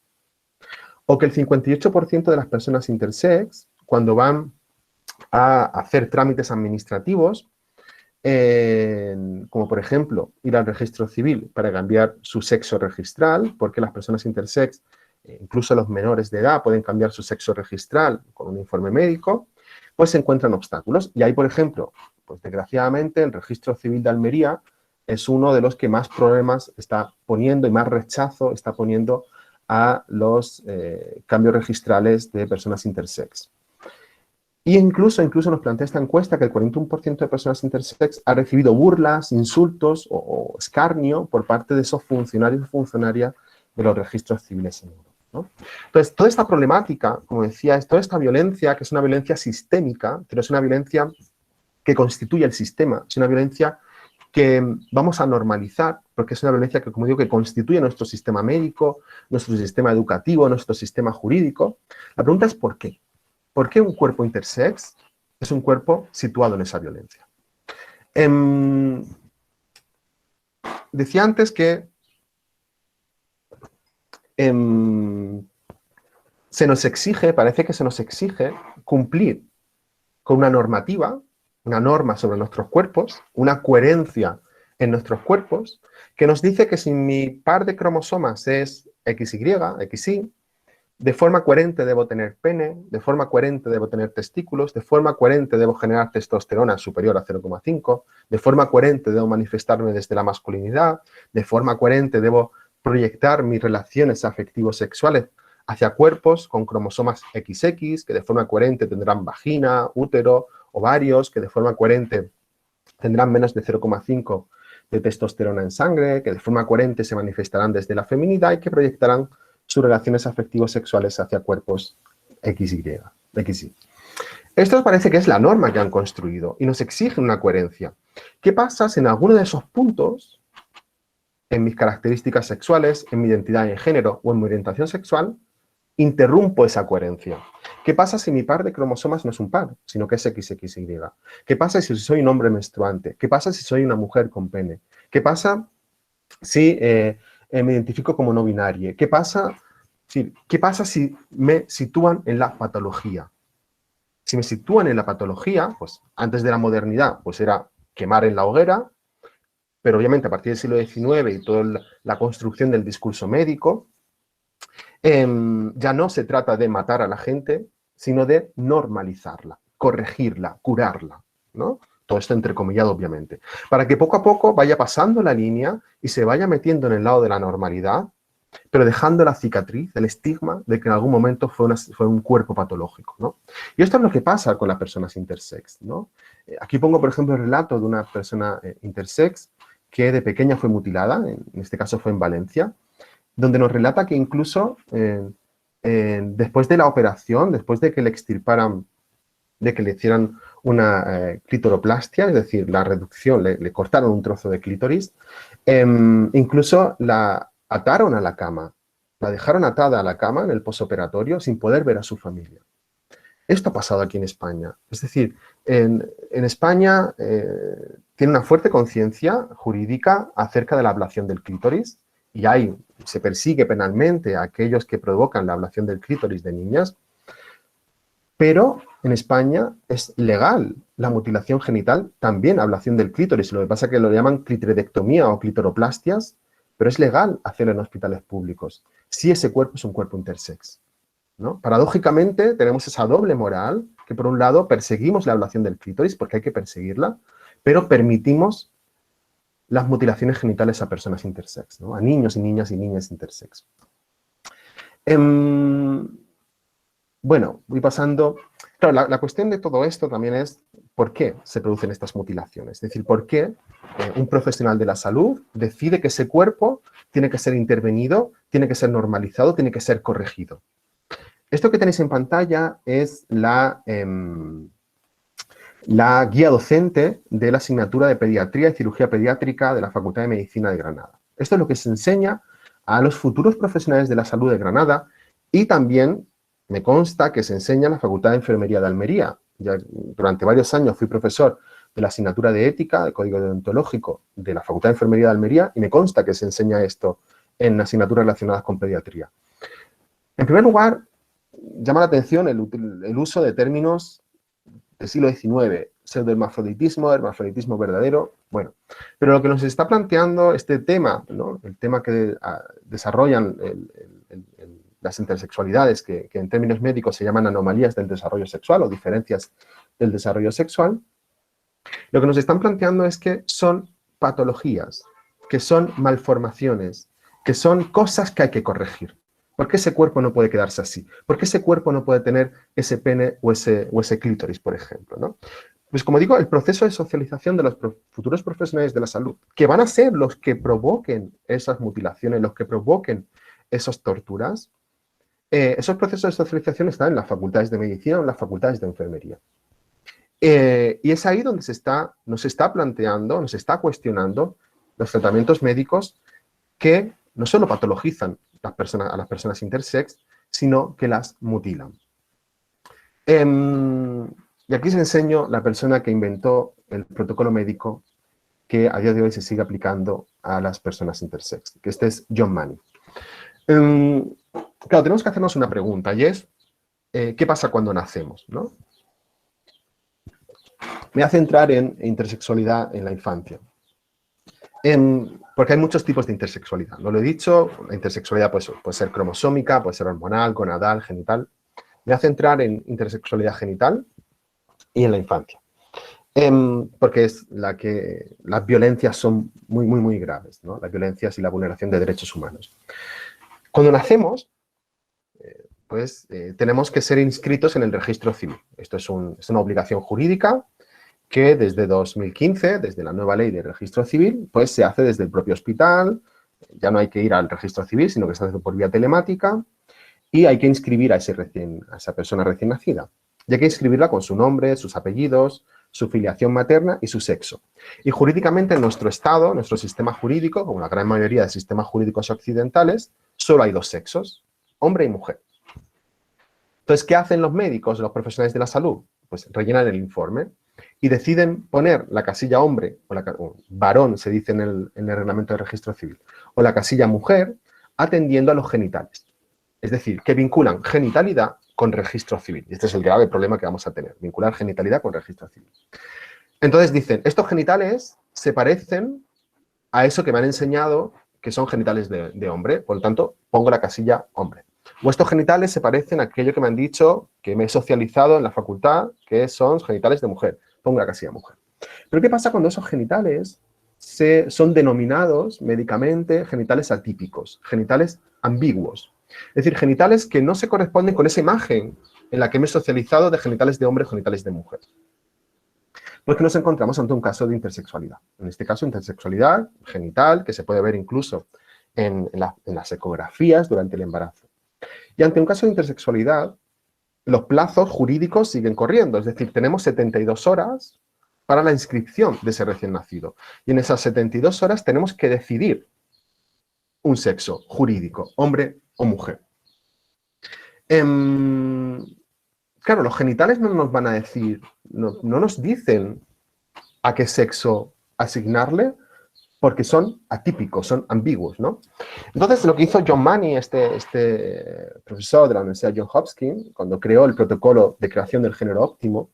O que el 58% de las personas intersex, cuando van a hacer trámites administrativos, como por ejemplo ir al registro civil para cambiar su sexo registral, porque las personas intersex, incluso los menores de edad, pueden cambiar su sexo registral con un informe médico, pues se encuentran obstáculos. Y ahí, por ejemplo, pues desgraciadamente el registro civil de Almería es uno de los que más problemas está poniendo y más rechazo está poniendo a los cambios registrales de personas intersex. Y incluso nos plantea esta encuesta que el 41% de personas intersex ha recibido burlas, insultos o escarnio por parte de esos funcionarios y funcionarias de los registros civiles en Europa, ¿no? Entonces, toda esta problemática, como decía, es toda esta violencia, que es una violencia sistémica, pero es una violencia que constituye el sistema, es una violencia que vamos a normalizar, porque es una violencia que, como digo, que constituye nuestro sistema médico, nuestro sistema educativo, nuestro sistema jurídico. La pregunta es ¿por qué? ¿Por qué un cuerpo intersex es un cuerpo situado en esa violencia? Decía antes que parece que se nos exige cumplir con una normativa, una norma sobre nuestros cuerpos, una coherencia en nuestros cuerpos, que nos dice que si mi par de cromosomas es XY, XY, de forma coherente debo tener pene, de forma coherente debo tener testículos, de forma coherente debo generar testosterona superior a 0,5, de forma coherente debo manifestarme desde la masculinidad, de forma coherente debo proyectar mis relaciones afectivos sexuales hacia cuerpos con cromosomas XX, que de forma coherente tendrán vagina, útero, ovarios, que de forma coherente tendrán menos de 0,5 de testosterona en sangre, que de forma coherente se manifestarán desde la feminidad y que proyectarán sus relaciones afectivos sexuales hacia cuerpos XY. Esto parece que es la norma que han construido y nos exige una coherencia. ¿Qué pasa si en alguno de esos puntos, en mis características sexuales, en mi identidad de género o en mi orientación sexual, interrumpo esa coherencia? ¿Qué pasa si mi par de cromosomas no es un par, sino que es XXY? ¿Qué pasa si soy un hombre menstruante? ¿Qué pasa si soy una mujer con pene? ¿Qué pasa si me identifico como no binario? ¿Qué pasa si me sitúan en la patología? Si me sitúan en la patología, pues antes de la modernidad, pues era quemar en la hoguera, pero obviamente a partir del siglo XIX y toda la construcción del discurso médico, ya no se trata de matar a la gente, sino de normalizarla, corregirla, curarla, ¿no? Todo esto entrecomillado, obviamente, para que poco a poco vaya pasando la línea y se vaya metiendo en el lado de la normalidad, pero dejando la cicatriz, el estigma de que en algún momento fue un cuerpo patológico, ¿no? Y esto es lo que pasa con las personas intersex, ¿no? Aquí pongo, por ejemplo, el relato de una persona intersex que de pequeña fue mutilada, en este caso fue en Valencia, donde nos relata que incluso después de la operación, después de que le extirparan, de que le hicieran una clitoroplastia, es decir, la reducción, le cortaron un trozo de clítoris, incluso la ataron a la cama, la dejaron atada a la cama en el posoperatorio sin poder ver a su familia. Esto ha pasado aquí en España. Es decir, en España tiene una fuerte conciencia jurídica acerca de la ablación del clítoris y se persigue penalmente a aquellos que provocan la ablación del clítoris de niñas, pero en España es legal la mutilación genital, también ablación del clítoris. Lo que pasa es que lo llaman clitoridectomía o clitoroplastias, pero es legal hacerlo en hospitales públicos si ese cuerpo es un cuerpo intersex, ¿no? Paradójicamente tenemos esa doble moral que por un lado perseguimos la ablación del clítoris porque hay que perseguirla, pero permitimos las mutilaciones genitales a personas intersex, ¿no? A niños y niñas intersex. Em, bueno, voy pasando. Claro, la cuestión de todo esto también es por qué se producen estas mutilaciones. Es decir, por qué un profesional de la salud decide que ese cuerpo tiene que ser intervenido, tiene que ser normalizado, tiene que ser corregido. Esto que tenéis en pantalla es la guía docente de la asignatura de Pediatría y Cirugía Pediátrica de la Facultad de Medicina de Granada. Esto es lo que se enseña a los futuros profesionales de la salud de Granada y también me consta que se enseña en la Facultad de Enfermería de Almería. Ya durante varios años fui profesor de la asignatura de Ética, del Código Deontológico de la Facultad de Enfermería de Almería y me consta que se enseña esto en asignaturas relacionadas con pediatría. En primer lugar, llama la atención el uso de términos del siglo XIX, pseudohermafroditismo, hermafroditismo verdadero, bueno. Pero lo que nos está planteando este tema, ¿no? El tema que desarrollan las intersexualidades, que en términos médicos se llaman anomalías del desarrollo sexual o diferencias del desarrollo sexual, lo que nos están planteando es que son patologías, que son malformaciones, que son cosas que hay que corregir. ¿Por qué ese cuerpo no puede quedarse así? ¿Por qué ese cuerpo no puede tener ese pene o ese clítoris, por ejemplo, ¿no? Pues como digo, el proceso de socialización de los futuros profesionales de la salud, que van a ser los que provoquen esas mutilaciones, los que provoquen esas torturas, esos procesos de socialización están en las facultades de medicina o en las facultades de enfermería. Y es ahí donde nos está planteando, nos está cuestionando los tratamientos médicos que no solo patologizan a las personas intersex, sino que las mutilan. Y aquí os enseño la persona que inventó el protocolo médico que a día de hoy se sigue aplicando a las personas intersex, que este es John Money. Claro, tenemos que hacernos una pregunta y es, ¿qué pasa cuando nacemos, ¿no? Me hace entrar en intersexualidad en la infancia. Porque hay muchos tipos de intersexualidad. No lo he dicho, la intersexualidad puede ser cromosómica, puede ser hormonal, gonadal, genital. Me hace entrar en intersexualidad genital y en la infancia. Porque es la que las violencias son muy, muy, muy graves, ¿no? Las violencias y la vulneración de derechos humanos. Cuando nacemos, tenemos que ser inscritos en el registro civil. Esto es una obligación jurídica que desde 2015, desde la nueva ley de registro civil, pues se hace desde el propio hospital, ya no hay que ir al registro civil, sino que se hace por vía telemática, y hay que inscribir a esa persona recién nacida. Y hay que inscribirla con su nombre, sus apellidos, su filiación materna y su sexo. Y jurídicamente en nuestro Estado, nuestro sistema jurídico, como la gran mayoría de sistemas jurídicos occidentales, solo hay dos sexos, hombre y mujer. Entonces, ¿qué hacen los médicos, los profesionales de la salud? Pues rellenan el informe y deciden poner la casilla hombre, o varón se dice en el reglamento de registro civil, o la casilla mujer, atendiendo a los genitales. Es decir, que vinculan genitalidad con registro civil. Y este es el grave problema que vamos a tener, vincular genitalidad con registro civil. Entonces dicen, estos genitales se parecen a eso que me han enseñado que son genitales de hombre, por lo tanto, pongo la casilla hombre. O estos genitales se parecen a aquello que me han dicho, que me he socializado en la facultad, que son genitales de mujer. Pongo la casilla mujer. Pero ¿qué pasa cuando esos genitales son denominados médicamente genitales atípicos, genitales ambiguos? Es decir, genitales que no se corresponden con esa imagen en la que me he socializado de genitales de hombre o genitales de mujer. Porque nos encontramos ante un caso de intersexualidad. En este caso, intersexualidad genital, que se puede ver incluso en las ecografías durante el embarazo. Y ante un caso de intersexualidad, los plazos jurídicos siguen corriendo. Es decir, tenemos 72 horas para la inscripción de ese recién nacido. Y en esas 72 horas tenemos que decidir un sexo jurídico, hombre o mujer. Claro, los genitales no nos van a decir, no nos dicen a qué sexo asignarle, porque son atípicos, son ambiguos, ¿no? Entonces, lo que hizo John Money, este profesor de la Universidad Johns Hopkins, cuando creó el protocolo de creación del género óptimo,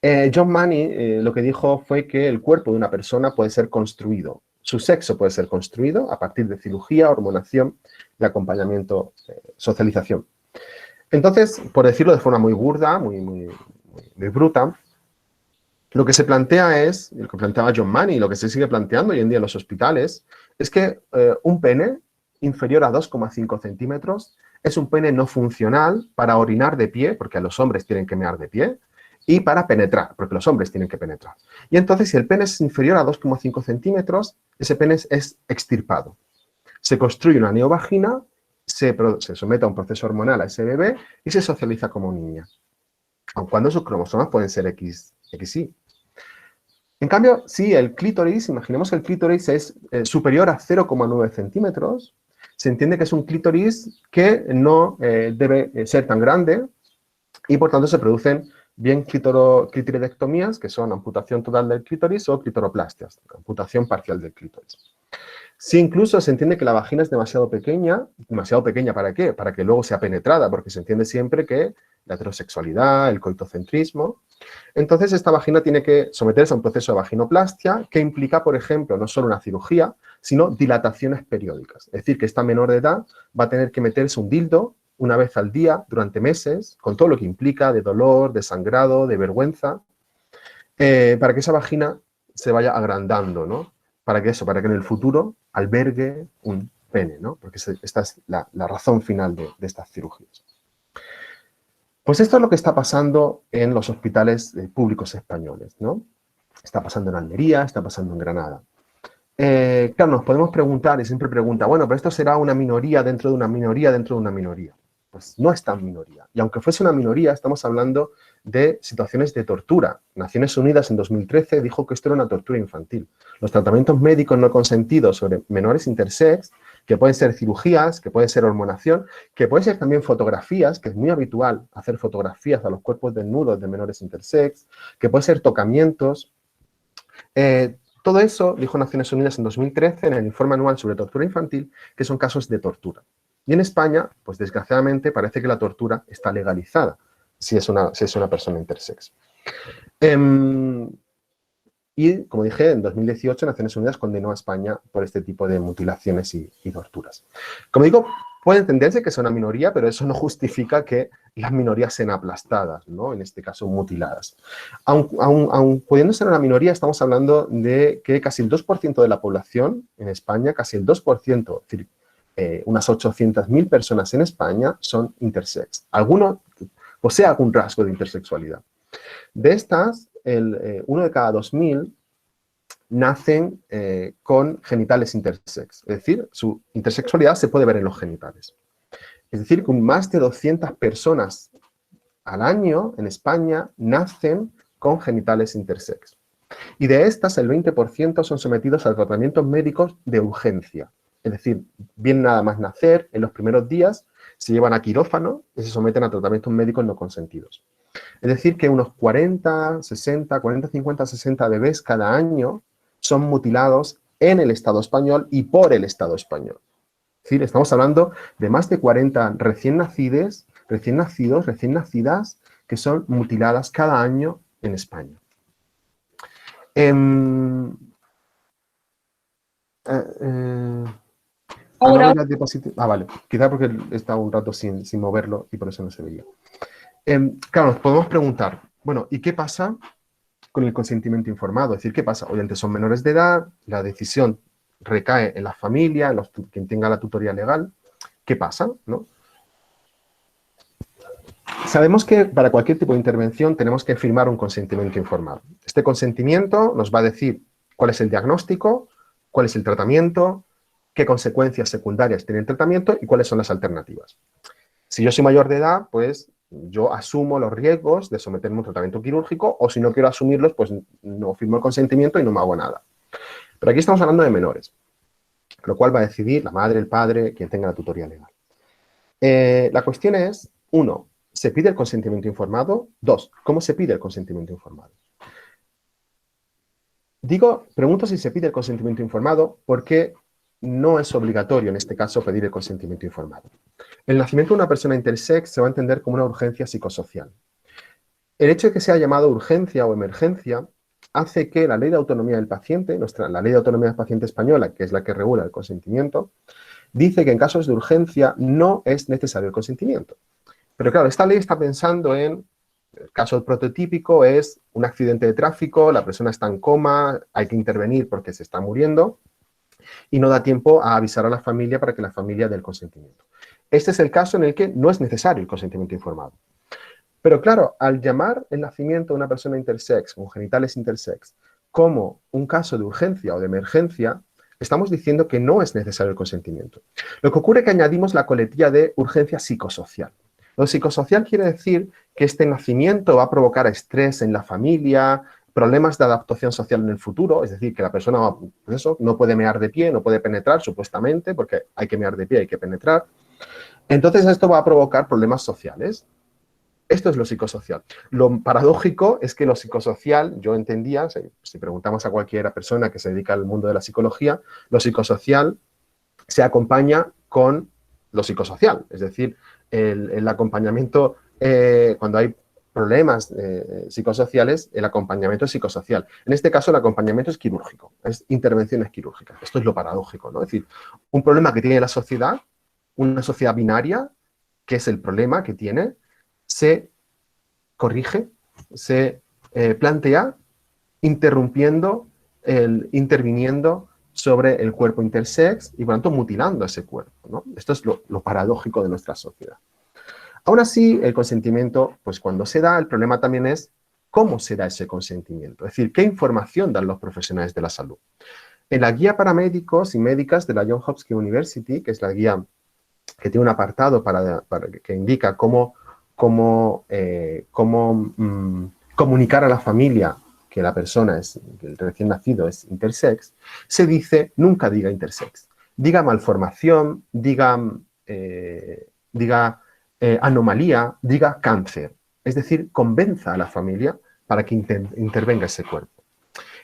John Money lo que dijo fue que el cuerpo de una persona puede ser construido, su sexo puede ser construido a partir de cirugía, hormonación y acompañamiento, socialización. Entonces, por decirlo de forma muy burda, muy bruta, lo que se plantea es, y lo que planteaba John Money, y lo que se sigue planteando hoy en día en los hospitales, es que un pene inferior a 2,5 centímetros es un pene no funcional para orinar de pie, porque los hombres tienen que mear de pie, y para penetrar, porque los hombres tienen que penetrar. Y entonces, si el pene es inferior a 2,5 centímetros, ese pene es extirpado. Se construye una neovagina, se somete a un proceso hormonal a ese bebé y se socializa como niña. Aun cuando sus cromosomas pueden ser XY. En cambio, si el clítoris, imaginemos que el clítoris es superior a 0,9 centímetros, se entiende que es un clítoris que no debe ser tan grande y por tanto se producen bien clitoridectomías, que son amputación total del clítoris, o clitoroplastias, amputación parcial del clítoris. Si incluso se entiende que la vagina es demasiado pequeña ¿para qué? Para que luego sea penetrada, porque se entiende siempre que la heterosexualidad, el coitocentrismo. Entonces, esta vagina tiene que someterse a un proceso de vaginoplastia que implica, por ejemplo, no solo una cirugía, sino dilataciones periódicas. Es decir, que esta menor de edad va a tener que meterse un dildo una vez al día durante meses, con todo lo que implica de dolor, de sangrado, de vergüenza, para que esa vagina se vaya agrandando, ¿no? Para que en el futuro albergue un pene, ¿no? Porque esta es la razón final de estas cirugías. Pues esto es lo que está pasando en los hospitales públicos españoles, ¿no? Está pasando en Almería, está pasando en Granada. Claro, nos podemos preguntar, y siempre pregunta, bueno, pero esto será una minoría dentro de una minoría dentro de una minoría. Pues no es tan minoría. Y aunque fuese una minoría, estamos hablando de situaciones de tortura. Naciones Unidas en 2013 dijo que esto era una tortura infantil. Los tratamientos médicos no consentidos sobre menores intersex, que pueden ser cirugías, que pueden ser hormonación, que pueden ser también fotografías, que es muy habitual hacer fotografías a los cuerpos desnudos de menores intersex, que pueden ser tocamientos. Todo eso dijo Naciones Unidas en 2013 en el informe anual sobre tortura infantil, que son casos de tortura. Y en España, pues desgraciadamente, parece que la tortura está legalizada si es una persona intersex. Y, como dije, en 2018 Naciones Unidas condenó a España por este tipo de mutilaciones y torturas. Como digo, puede entenderse que es una minoría, pero eso no justifica que las minorías sean aplastadas, ¿no? En este caso, mutiladas. Aun pudiendo ser una minoría, estamos hablando de que casi el 2% de la población en España, casi el 2%, es decir, unas 800.000 personas en España son intersex. Alguno posee algún rasgo de intersexualidad. De estas, uno de cada 2.000 nacen con genitales intersex. Es decir, su intersexualidad se puede ver en los genitales. Es decir, que más de 200 personas al año en España nacen con genitales intersex. Y de estas, el 20% son sometidos a tratamientos médicos de urgencia. Es decir, bien nada más nacer, en los primeros días se llevan a quirófano y se someten a tratamientos médicos no consentidos. Es decir, que unos 40, 50, 60 bebés cada año son mutilados en el Estado español y por el Estado español. Es decir, estamos hablando de más de 40 recién nacidos, recién nacidas, que son mutiladas cada año en España. Ahora, vale. Quizá porque he estado un rato sin moverlo y por eso no se veía. Claro, nos podemos preguntar, bueno, ¿y qué pasa con el consentimiento informado? Es decir, ¿qué pasa? Obviamente son menores de edad, la decisión recae en la familia, en quien tenga la tutoría legal. ¿Qué pasa? ¿No? Sabemos que para cualquier tipo de intervención tenemos que firmar un consentimiento informado. Este consentimiento nos va a decir cuál es el diagnóstico, cuál es el tratamiento, qué consecuencias secundarias tiene el tratamiento y cuáles son las alternativas. Si yo soy mayor de edad, pues yo asumo los riesgos de someterme a un tratamiento quirúrgico, o si no quiero asumirlos, pues no firmo el consentimiento y no me hago nada. Pero aquí estamos hablando de menores, lo cual va a decidir la madre, el padre, quien tenga la tutoría legal. La cuestión es, 1, ¿se pide el consentimiento informado? 2, ¿cómo se pide el consentimiento informado? Pregunto si se pide el consentimiento informado porque no es obligatorio en este caso pedir el consentimiento informado. El nacimiento de una persona intersex se va a entender como una urgencia psicosocial. El hecho de que sea llamado urgencia o emergencia hace que la ley de autonomía del paciente, la ley de autonomía del paciente española, que es la que regula el consentimiento, dice que en casos de urgencia no es necesario el consentimiento. Pero claro, esta ley está pensando en, el caso prototípico es un accidente de tráfico, la persona está en coma, hay que intervenir porque se está muriendo, y no da tiempo a avisar a la familia para que la familia dé el consentimiento. Este es el caso en el que no es necesario el consentimiento informado. Pero claro, al llamar el nacimiento de una persona intersex, con genitales intersex, como un caso de urgencia o de emergencia, estamos diciendo que no es necesario el consentimiento. Lo que ocurre es que añadimos la coletilla de urgencia psicosocial. Lo psicosocial quiere decir que este nacimiento va a provocar estrés en la familia, problemas de adaptación social en el futuro, es decir, que la persona pues eso, no puede mear de pie, no puede penetrar supuestamente, porque hay que mear de pie, hay que penetrar. Entonces esto va a provocar problemas sociales. Esto es lo psicosocial. Lo paradójico es que lo psicosocial, yo entendía, si preguntamos a cualquier persona que se dedica al mundo de la psicología, lo psicosocial se acompaña con lo psicosocial. Es decir, el acompañamiento, cuando hay problemas psicosociales, el acompañamiento es psicosocial. En este caso, el acompañamiento es quirúrgico, es intervenciones quirúrgicas. Esto es lo paradójico, ¿no? Es decir, un problema que tiene la sociedad, una sociedad binaria, que es el problema que tiene, se corrige, se plantea interrumpiendo, interviniendo sobre el cuerpo intersex y por lo tanto mutilando ese cuerpo, ¿no? Esto es lo paradójico de nuestra sociedad. Aún así, el consentimiento, pues cuando se da, el problema también es cómo se da ese consentimiento, es decir, qué información dan los profesionales de la salud. En la guía para médicos y médicas de la Johns Hopkins University, que es la guía que tiene un apartado que indica cómo comunicar a la familia que la persona, que el recién nacido es intersex, se dice nunca diga intersex. Diga malformación, diga anomalía, diga cáncer. Es decir, convenza a la familia para que intervenga ese cuerpo.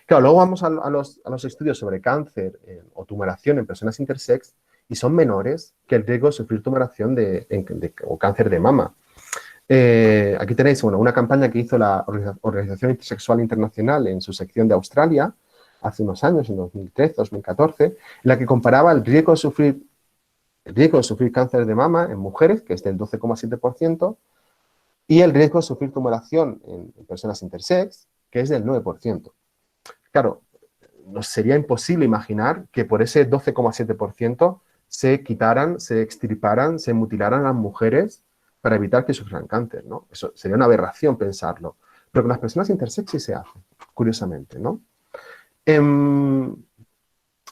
Claro, luego vamos a los estudios sobre cáncer o tumoración en personas intersex y son menores que el riesgo de sufrir tumoración o cáncer de mama. Aquí tenéis una campaña que hizo la Organización Intersexual Internacional en su sección de Australia hace unos años, en 2013, 2014, en la que comparaba el riesgo de sufrir cáncer de mama en mujeres, que es del 12,7%, y el riesgo de sufrir tumoración en personas intersex, que es del 9%. Claro, nos sería imposible imaginar que por ese 12,7% se quitaran, se extirparan, se mutilaran las mujeres para evitar que sufran cáncer, ¿no? Eso sería una aberración pensarlo. Pero con las personas intersex sí se hace, curiosamente, ¿no?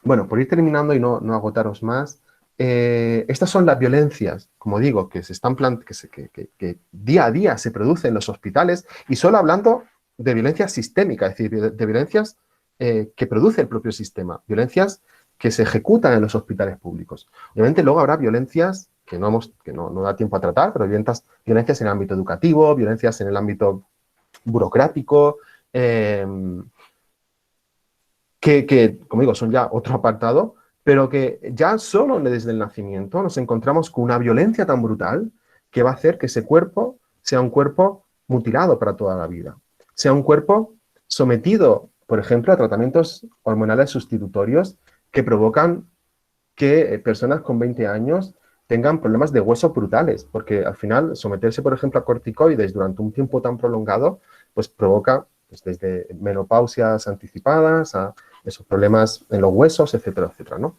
Bueno, por ir terminando y no agotaros más, estas son las violencias, como digo, que que día a día se producen en los hospitales y solo hablando de violencia sistémica, es decir, de violencias que produce el propio sistema, violencias que se ejecutan en los hospitales públicos. Obviamente luego habrá violencias que no da tiempo a tratar, pero violencias en el ámbito educativo, violencias en el ámbito burocrático, que, como digo, son ya otro apartado, pero que ya solo desde el nacimiento nos encontramos con una violencia tan brutal que va a hacer que ese cuerpo sea un cuerpo mutilado para toda la vida, sea un cuerpo sometido, por ejemplo, a tratamientos hormonales sustitutorios que provocan que personas con 20 años tengan problemas de hueso brutales, porque al final someterse, por ejemplo, a corticoides durante un tiempo tan prolongado, pues provoca pues, desde menopausias anticipadas a esos problemas en los huesos, etcétera, etcétera, ¿no?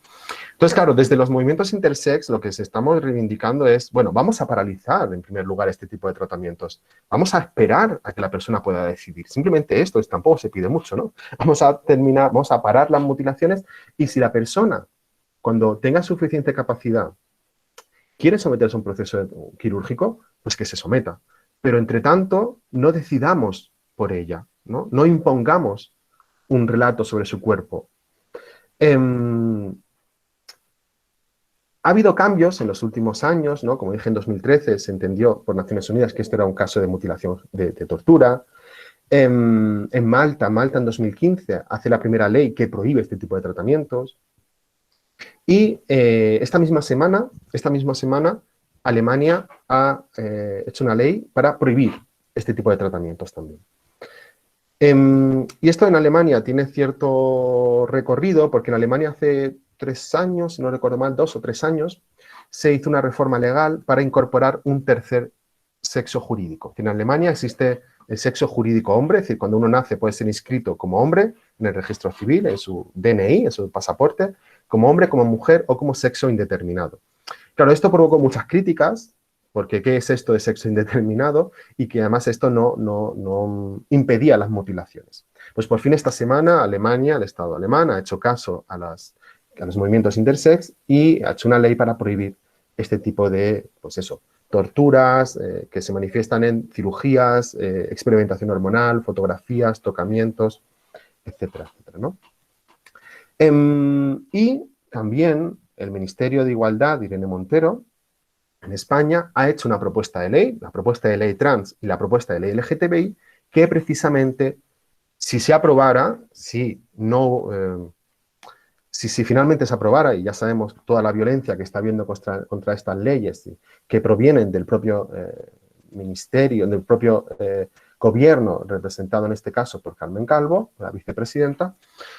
Entonces, claro, desde los movimientos intersex lo que estamos reivindicando es, bueno, vamos a paralizar en primer lugar este tipo de tratamientos. Vamos a esperar a que la persona pueda decidir. Simplemente esto, tampoco se pide mucho, ¿no? Vamos a parar las mutilaciones y si la persona, cuando tenga suficiente capacidad, quiere someterse a un proceso quirúrgico, pues que se someta. Pero, entre tanto, no decidamos por ella, ¿no? No impongamos un relato sobre su cuerpo. Ha habido cambios en los últimos años, ¿no? Como dije, en 2013 se entendió por Naciones Unidas que esto era un caso de mutilación de tortura. En Malta en 2015 hace la primera ley que prohíbe este tipo de tratamientos. Y esta misma semana, Alemania ha hecho una ley para prohibir este tipo de tratamientos también. Y esto en Alemania tiene cierto recorrido, porque en Alemania hace 3 años, si no recuerdo mal, 2 o 3 años, se hizo una reforma legal para incorporar un tercer sexo jurídico. En Alemania existe el sexo jurídico hombre, es decir, cuando uno nace puede ser inscrito como hombre en el registro civil, en su DNI, en su pasaporte, como hombre, como mujer o como sexo indeterminado. Claro, esto provocó muchas críticas, porque ¿qué es esto de sexo indeterminado? Y que además esto no impedía las mutilaciones. Pues por fin esta semana Alemania, el Estado alemán, ha hecho caso a los movimientos intersex y ha hecho una ley para prohibir este tipo de, pues eso, torturas que se manifiestan en cirugías, experimentación hormonal, fotografías, tocamientos, etcétera, etcétera, ¿no? Y también el Ministerio de Igualdad, Irene Montero, en España, ha hecho una propuesta de ley, la propuesta de ley trans y la propuesta de ley LGTBI, que precisamente, si se aprobara, si finalmente se aprobara, y ya sabemos toda la violencia que está habiendo contra estas leyes, que provienen del propio ministerio, del propio gobierno, representado en este caso por Carmen Calvo, la vicepresidenta,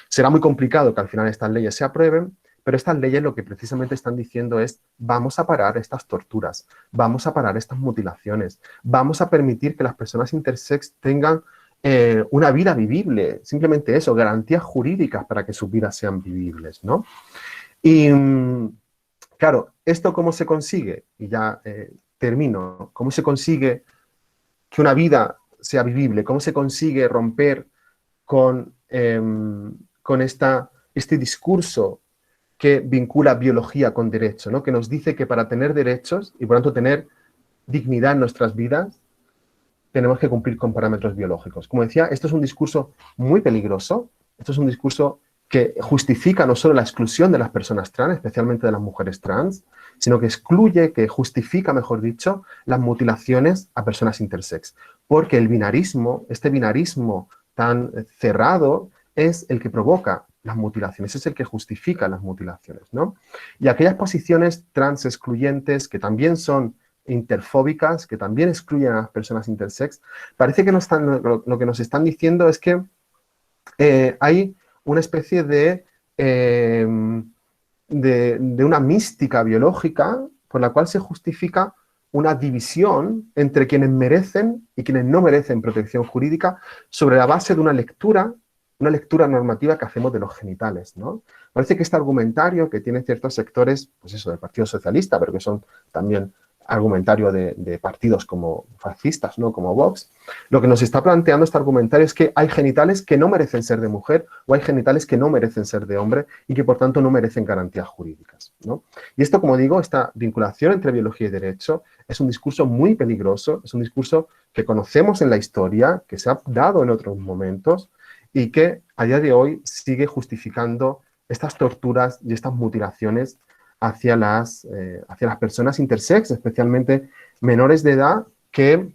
será muy complicado que al final estas leyes se aprueben, pero estas leyes lo que precisamente están diciendo es: vamos a parar estas torturas, vamos a parar estas mutilaciones, vamos a permitir que las personas intersex tengan una vida vivible, simplemente eso, garantías jurídicas para que sus vidas sean vivibles, ¿no? Y claro, ¿esto cómo se consigue? Y ya termino. ¿Cómo se consigue que una vida sea vivible? ¿Cómo se consigue romper con este discurso que vincula biología con derecho, ¿no? Que nos dice que para tener derechos y por tanto tener dignidad en nuestras vidas, tenemos que cumplir con parámetros biológicos? Como decía, esto es un discurso muy peligroso, esto es un discurso que justifica no solo la exclusión de las personas trans, especialmente de las mujeres trans, sino que excluye, que justifica, mejor dicho, las mutilaciones a personas intersex. Porque el binarismo, este binarismo tan cerrado, es el que provoca las mutilaciones, es el que justifica las mutilaciones, ¿no? Y aquellas posiciones trans excluyentes que también son interfóbicas, que también excluyen a las personas intersex, parece que lo que nos están diciendo es que hay una especie de una mística biológica por la cual se justifica una división entre quienes merecen y quienes no merecen protección jurídica sobre la base de una lectura normativa que hacemos de los genitales, ¿no? Parece que este argumentario que tienen ciertos sectores, pues eso, del Partido Socialista, pero que son también argumentario de partidos como fascistas, ¿no? Como Vox, lo que nos está planteando este argumentario es que hay genitales que no merecen ser de mujer o hay genitales que no merecen ser de hombre y que por tanto no merecen garantías jurídicas, ¿no? Y esto, como digo, esta vinculación entre biología y derecho es un discurso muy peligroso, es un discurso que conocemos en la historia, que se ha dado en otros momentos y que a día de hoy sigue justificando estas torturas y estas mutilaciones hacia las personas intersex, especialmente menores de edad que,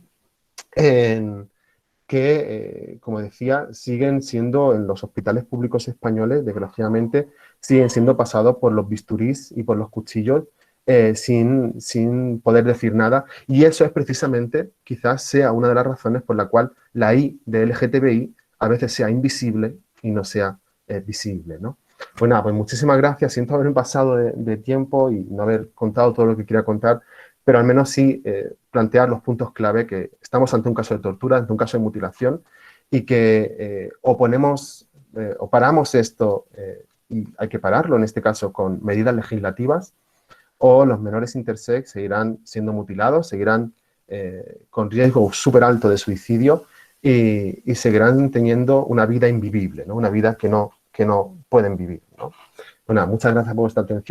como decía, siguen siendo en los hospitales públicos españoles, desgraciadamente, siguen siendo pasados por los bisturís y por los cuchillos sin poder decir nada. Y eso es precisamente, quizás sea una de las razones por la cual la I de LGTBI a veces sea invisible y no sea visible, ¿no? Pues nada, pues muchísimas gracias. Siento haberme pasado de tiempo y no haber contado todo lo que quería contar, pero al menos sí plantear los puntos clave, que estamos ante un caso de tortura, ante un caso de mutilación, y que o paramos esto, y hay que pararlo en este caso con medidas legislativas, o los menores intersex seguirán siendo mutilados, seguirán con riesgo súper alto de suicidio y seguirán teniendo una vida invivible, ¿no? Una vida que no pueden vivir, ¿no? Bueno, muchas gracias por vuestra atención.